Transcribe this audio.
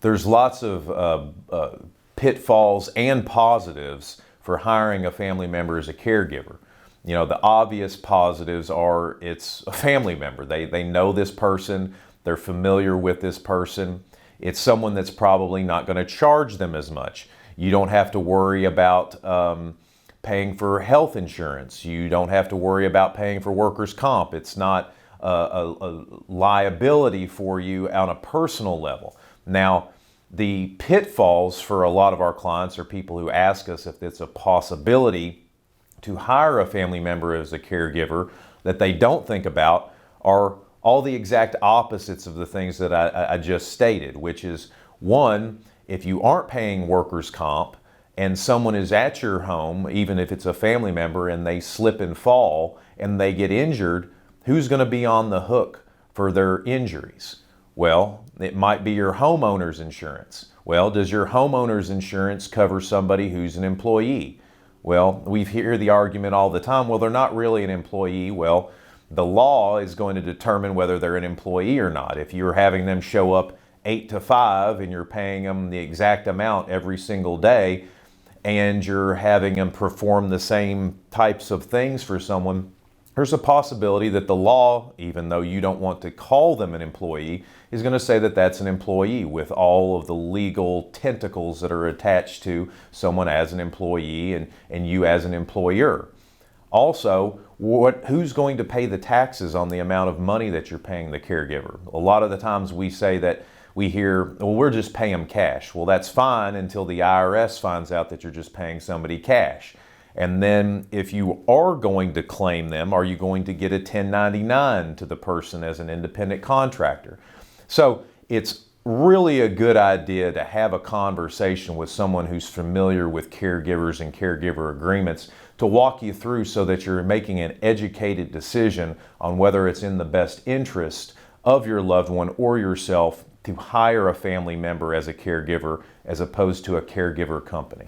There's lots of pitfalls and positives for hiring a family member as a caregiver. You know, the obvious positives are it's a family member. They know this person, they're familiar with this person. It's someone that's probably not going to charge them as much. You don't have to worry about paying for health insurance. You don't have to worry about paying for workers' comp. It's not a liability for you on a personal level. Now, the pitfalls for a lot of our clients are people who ask us if it's a possibility to hire a family member as a caregiver that they don't think about are all the exact opposites of the things that I just stated, which is one, if you aren't paying workers' comp and someone is at your home, even if it's a family member, and they slip and fall and they get injured, who's going to be on the hook for their injuries? Well, it might be your homeowner's insurance. Well, does your homeowner's insurance cover somebody who's an employee? Well, we hear the argument all the time, well, they're not really an employee. Well, the law is going to determine whether they're an employee or not. If you're having them show up 8 to 5 and you're paying them the exact amount every single day, and you're having them perform the same types of things for someone, there's a possibility that the law, even though you don't want to call them an employee, is going to say that that's an employee with all of the legal tentacles that are attached to someone as an employee and you as an employer. Also, who's going to pay the taxes on the amount of money that you're paying the caregiver? A lot of the times we say that we hear, well, we're just paying them cash. Well, that's fine until the IRS finds out that you're just paying somebody cash. And then if you are going to claim them, are you going to get a 1099 to the person as an independent contractor? So it's really a good idea to have a conversation with someone who's familiar with caregivers and caregiver agreements to walk you through so that you're making an educated decision on whether it's in the best interest of your loved one or yourself to hire a family member as a caregiver as opposed to a caregiver company.